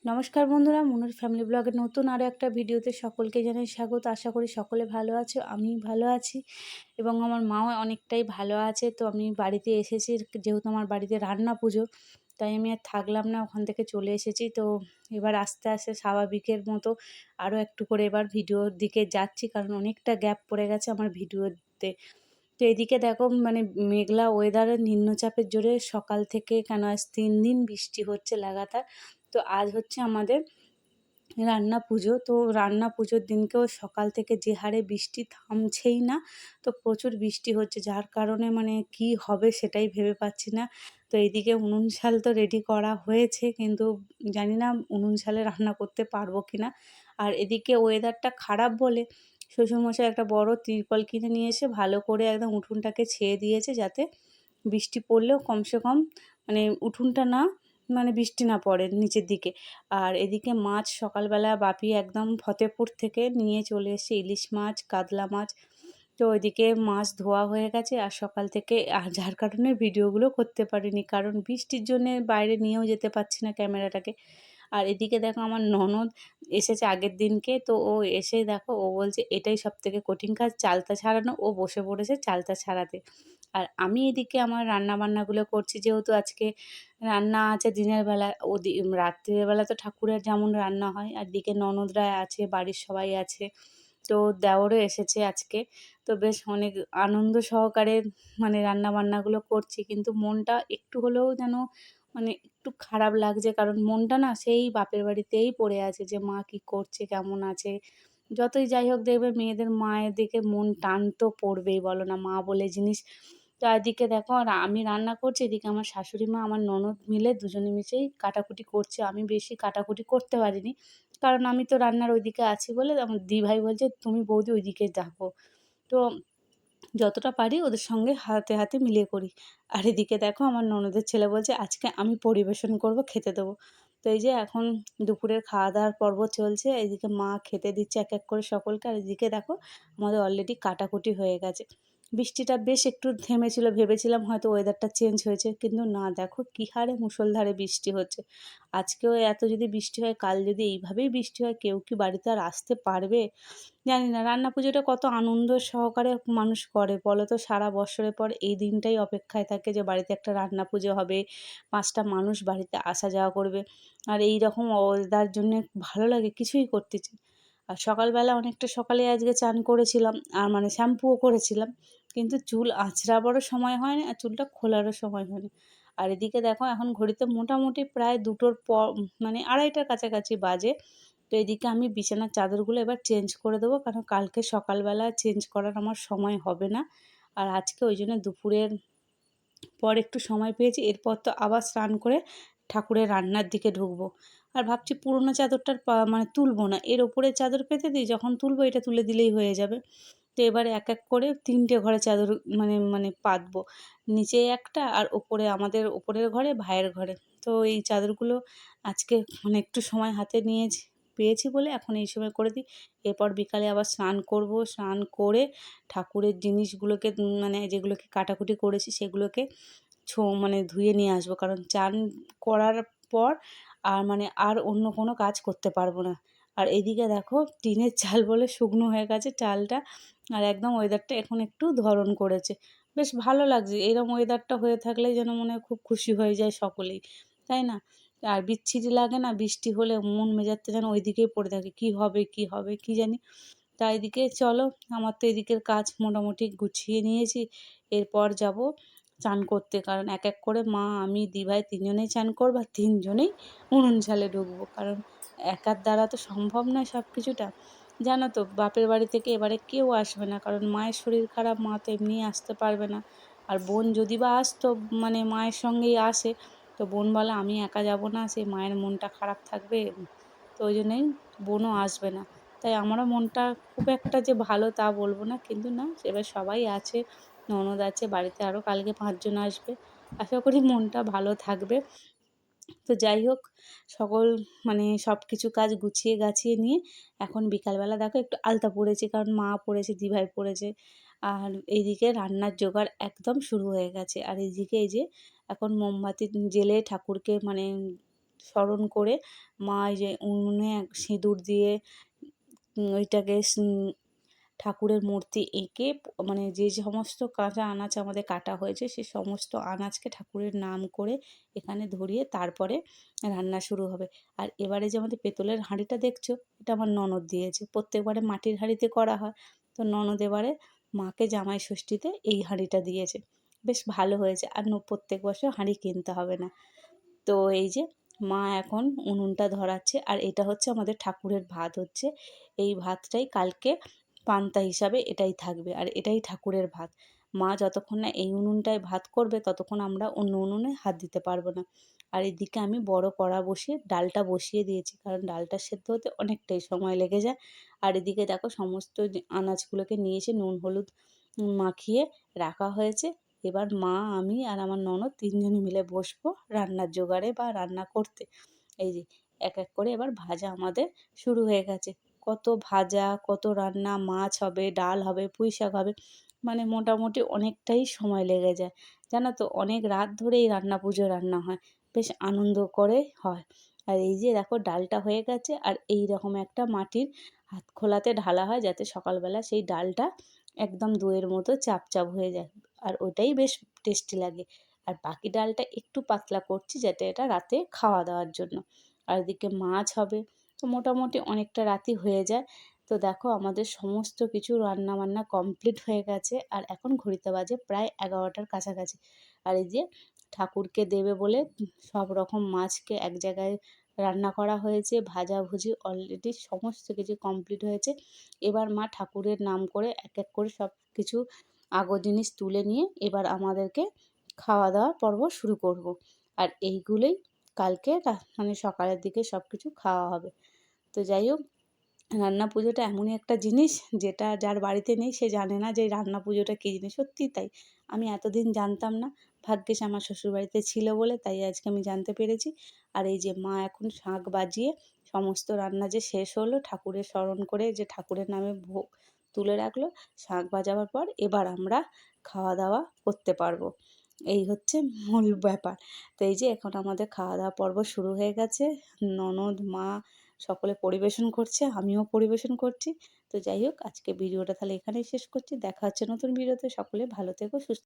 নমস্কার বন্ধুরা, মনুর ফ্যামিলি ব্লগের নতুন আরও একটা ভিডিওতে সকলকে জানাই স্বাগত। আশা করি সকলে ভালো আছো, আমি ভালো আছি এবং আমার মাও অনেকটাই ভালো আছে। তো আমি বাড়িতে এসেছি, যেহেতু আমার বাড়িতে রান্না পুজো, তাই আমি আর থাকলাম না, ওখান থেকে চলে এসেছি। তো এবার আস্তে আস্তে স্বাভাবিকের মতো আরও একটু করে এবার ভিডিওর দিকে যাচ্ছি, কারণ অনেকটা গ্যাপ পড়ে গেছে আমার ভিডিওতে। তো এদিকে দেখো মেঘলা ওয়েদারের নিম্নচাপের জোরে সকাল থেকে কেন আজ 3 দিন বৃষ্টি হচ্ছে লাগাতার। তো আজ হচ্ছে আমাদের রান্না পুজো। তো রান্না পুজোর দিনকেও সকাল থেকে যে হারে বৃষ্টি থামছেই না, তো প্রচুর বৃষ্টি হচ্ছে, যার কারণে কি হবে সেটাই ভেবে পাচ্ছি না। তো এইদিকে উনুন শাল তো রেডি করা হয়েছে, কিন্তু জানি না উনুন শালে রান্না করতে পারবো কি না। আর এদিকে ওয়েদারটা খারাপ বলে শ্বশুরমশাই একটা বড় তিরপল কিনে নিয়ে এসে ভালো করে একদম উঠোনটাকে ছেয়ে দিয়েছে, যাতে বৃষ্টি পড়লেও কমসে কম উঠোনটা না বৃষ্টি না পড়ে নিচের দিকে। আর এদিকে মাছ সকালবেলা বাপি একদম ফতেপুর থেকে নিয়ে চলে এসেছে ইলিশ মাছ, কাতলা মাছ। তো ওইদিকে মাছ ধোয়া হয়ে গেছে, আর সকাল থেকে যার কারণে ভিডিওগুলো করতে পারিনি, কারণ বৃষ্টির জন্যে বাইরে নিয়েও যেতে পারছি না ক্যামেরাটাকে। আর এদিকে দেখো আমার ননদ এসেছে আগের দিনকে, তো ও এসে দেখো ও বলছে এটাই সবথেকে কঠিন কাজ, চালতা ছাড়ানো। ও বসে পড়েছে চালতা ছাড়াতে। আর আমি এদিকে আমার রান্নাবান্নাগুলো করছি, যেহেতু আজকে রান্না আছে দিনের বেলা, রাত্রের বেলা তো ঠাকুরের যেমন রান্না হয়, আর দিকে ননদরা আছে, বাড়ির সবাই আছে, তো দেওরও এসেছে আজকে। তো বেশ অনেক আনন্দ সহকারে রান্নাবান্নাগুলো করছি, কিন্তু মনটা একটু হলেও যেন একটু খারাপ লাগছে, কারণ মনটা না সেই বাপের বাড়িতেই পড়ে আছে, যে মা কী করছে, কেমন আছে। যতই যাই হোক দেখবে মেয়েদের মায়ের দিকে মন টান তো পড়বেই, বলো না, মা বলে জিনিস। তো এদিকে দেখো আর আমি রান্না করছি, এদিকে আমার শাশুড়ি মা আমার ননদ মিলে দুজনে মিশেই কাটাকুটি করছে। আমি বেশি কাটাকুটি করতে পারিনি, কারণ আমি তো রান্নার ওইদিকে আছি বলে। আমার দিভাই বলছে তুমি বৌদি ওইদিকে দেখো। তো যতটা পারি ওদের সঙ্গে হাতে হাতে মিলিয়ে করি। আর এদিকে দেখো আমার ননদের ছেলে বলছে আজকে আমি পরিবেশন করব, খেতে দেবো। তো এই যে এখন দুপুরের খাওয়া দাওয়ার পর্ব চলছে, এদিকে মা খেতে দিচ্ছে এক এক করে সকলকে, আর এদিকে দেখো আমাদের অলরেডি কাটাকুটি হয়ে গেছে। বৃষ্টিটা বেশ একটু থেমেছিল, ভেবেছিলাম হয়তো ওয়েদারটা চেঞ্জ হয়েছে, কিন্তু না, দেখো কী হারে মুষলধারে বৃষ্টি হচ্ছে। আজকেও এত যদি বৃষ্টি হয়, কাল যদি এইভাবেই বৃষ্টি হয়, কেউ কি বাড়িতে আর আসতে পারবে? জানি না। রান্না পুজোটা কত আনন্দ সহকারে মানুষ করে বলো তো, সারা বছরের পর এই দিনটাই অপেক্ষায় থাকে যে বাড়িতে একটা রান্না পুজো হবে, 5টা মানুষ বাড়িতে আসা যাওয়া করবে। আর এই রকম ওয়েদার জন্যে ভালো লাগে, কিছুই করতে চাই। আর সকালবেলা অনেকটা সকালে আজকে চান করেছিলাম, আর শ্যাম্পুও করেছিলাম, কিন্তু চুল আঁচড়াবারও সময় হয়নি, আর চুলটা খোলারও সময় হয়নি। আর এদিকে দেখো এখন ঘড়িতে মোটামুটি প্রায় 2টোর পর, 2:30টার কাছাকাছি বাজে। তো এদিকে আমি বিছানার চাদরগুলো এবার চেঞ্জ করে দেবো, কারণ কালকে সকালবেলা চেঞ্জ করার আমার সময় হবে না। আর আজকে ওই জন্য দুপুরের পর একটু সময় পেয়েছি, এরপর তো আবার স্নান করে ঠাকুরের রান্নার দিকে ঢুকবো। আর ভাবছি পুরোনো চাদরটার তুলবো না, এর ওপরে চাদর পেতে দিই, যখন তুলবো এটা তুলে দিলেই হয়ে যাবে। তো এবারে এক এক করে 3টে ঘরে চাদর পাতবো। নিচে একটা, আর ওপরে আমাদের ওপরের ঘরে, ভাইয়ের ঘরে। তো এই চাদরগুলো আজকে একটু সময় হাতে পেয়েছি বলে এখন এই সময় করে দিই। এরপর বিকালে আবার স্নান করব, স্নান করে ঠাকুরের জিনিসগুলোকে যেগুলোকে কাটাকুটি করেছি সেগুলোকে ধুয়ে নিয়ে আসবো, কারণ চান করার পর আর আর অন্য কোনো কাজ করতে পারবো না। আর এদিকে দেখো টিনের চাল বলে শুকনো হয়ে গেছে চালটা, আর একদম ওয়েদারটা এখন একটু ধরন করেছে, বেশ ভালো লাগছে। এরকম ওয়েদারটা হয়ে থাকলে যেন মনে হয় খুব খুশি হয়ে যায় সকলেই, তাই না? আর বিচ্ছিরি লাগে না বৃষ্টি হলে, মন মেজাজটা যেন ওই দিকেই পড়ে থাকে, কি হবে কি হবে কি জানি। তাই এদিকে চলো, আমার তো এদিকের কাজ মোটামুটি গুছিয়ে নিয়েছি। এরপর যাব চান করতে, কারণ এক এক করে মা, আমি, দিভাই 3জনেই চান করবো, আর 3জনেই উনুন ঝালে ঢুকবো, কারণ একার দ্বারা তো সম্ভব নয় সব কিছুটা। জানো তো বাপের বাড়ি থেকে এবারে কেউ আসবে না, কারণ মায়ের শরীর খারাপ, মা তো এমনি আসতে পারবে না। আর বোন যদি বা আসতো, মায়ের সঙ্গেই আসে, তো বোন বলে আমি একা যাব না, সেই মায়ের মনটা খারাপ থাকবে, তো ওই জন্যই বোনও আসবে না। তাই আমারও মনটা খুব একটা যে ভালো তা বলবো না, কিন্তু না, এবার সবাই আছে, ননদ আছে বাড়িতে, আরও কালকে 5জন আসবে। আশা করি মনটা ভালো থাকবে। তো যাই হোক, সকল সব কিছু কাজ গুছিয়ে গাছিয়ে নিয়ে এখন বিকালবেলা দেখো একটু আলতা পড়েছি, কারণ মা পড়েছে, দিভাই পড়েছে। আর এইদিকে রান্নার জোগাড় একদম শুরু হয়ে গেছে। আর এইদিকে এই যে এখন মোমবাতি জ্বেলে ঠাকুরকে স্মরণ করে মা এই যে উনুনে সিঁদুর দিয়ে ওইটাকে ঠাকুরের মূর্তি এঁকে মানে যে সমস্ত কাঁচা আনাজ আমাদের কাটা হয়েছে সে সমস্ত আনাজকে ঠাকুরের নাম করে এখানে ধরিয়ে তারপরে রান্না শুরু হবে। আর এবারে যে আমাদের পেতলের হাঁড়িটা দেখছো, এটা আমার ননদ দিয়েছে। প্রত্যেকবারে মাটির হাঁড়িতে করা হয়, তো ননদ এবারে মাকে জামাই ষষ্ঠীতে এই হাঁড়িটা দিয়েছে। বেশ ভালো হয়েছে, আর প্রত্যেক বছর হাঁড়ি কিনতে হবে না। তো এই যে মা এখন উনুনটা ধরাচ্ছে, আর এটা হচ্ছে আমাদের ঠাকুরের ভাত হচ্ছে। এই ভাতটাই কালকে পান্তা হিসাবে এটাই থাকবে, আর এটাই ঠাকুরের ভাত। মা যতক্ষণ না এই উনুনটায় ভাত করবে ততক্ষণ আমরা অন্য উনুনে হাত দিতে পারবো না। আর এদিকে আমি বড় কড়া বসিয়ে ডালটা বসিয়ে দিয়েছি, কারণ ডালটা সেদ্ধ হতে অনেকটাই সময় লেগে যায়। আর এদিকে দেখো সমস্ত যে আনাজগুলোকে নিয়ে এসে নুন হলুদ মাখিয়ে রাখা হয়েছে। এবার মা, আমি আর আমার ননদ ৩ জনে মিলে বসবো রান্নার জোগাড়ে বা রান্না করতে। এই যে এক এক করে এবার ভাজা আমাদের শুরু হয়ে গেছে। কত ভাজা, কত রান্না, মাছ হবে, ডাল হবে, পুঁই শাক হবে, মানে মোটামুটি অনেকটাই সময় লেগে যায়। জানো তো, অনেক রাত ধরে এই পুজো রান্না হয়, বেশ আনন্দ করে হয়। আর এই যে দেখো ডালটা হয়ে গেছে, আর এই রকম একটা মাটির হাত খোলাতে ঢালা হয় যাতে সকালবেলা সেই ডালটা একদম দইয়ের মতো চাপ চাপ হয়ে যায়, আর ওটাই বেশ টেস্টি লাগে। আর বাকি ডালটা একটু পাতলা করছি যাতে এটা রাতে খাওয়া দাওয়ার জন্য। আর এদিকে মাছ হবে, তো মোটামুটি অনেকটা রাতই হয়ে যায়। তো দেখো আমাদের সমস্ত কিছু রান্না বান্না কমপ্লিট হয়ে গেছে, আর এখন ঘড়িতে বাজে প্রায় 11টার কাছাকাছি। আর এই যে ঠাকুরকে দেবে বলে সব রকম মাছকে এক জায়গায় রান্না করা হয়েছে, ভাজাভুজি অলরেডি সমস্ত কিছু কমপ্লিট হয়েছে। এবার মা ঠাকুরের নাম করে এক এক করে সব কিছু আগো জিনিস তুলে নিয়ে এবার আমাদেরকে খাওয়া দাওয়ার পর্ব শুরু করব। আর এইগুলোই কালকে মানে সকালের দিকে সব কিছু খাওয়া হবে। তো যাই হোক, রান্না পুজোটা এমনই একটা জিনিস যেটা যার বাড়িতে নেই সে জানে না যে রান্না পুজোটা কী জিনিস। সত্যিই তাই, আমি এতদিন জানতাম না। ভাগ্যিস আমার শ্বশুরবাড়িতে ছিল বলে তাই আজকে আমি জানতে পেরেছি। আর এই যে মা এখন শাঁখ বাজিয়ে সমস্ত রান্না যে শেষ হলো, ঠাকুরের স্মরণ করে যে ঠাকুরের নামে ভোগ তুলে রাখলো, শাঁখ বাজাবার পর এবার আমরা খাওয়া দাওয়া করতে পারবো। এই হচ্ছে মূল ব্যাপার। তো এই যে এখন আমাদের খাওয়া দাওয়া পর্ব শুরু হয়ে গেছে। ননদ, মা সকলে পরিবেশন করছে, আমিও পরিবেশন করছি। তো যাই হোক, আজকে ভিডিওটা তাহলে এখানেই শেষ করছি। দেখা হচ্ছে নতুন ভিডিওতে। সকলে ভালো থেকো, সুস্থ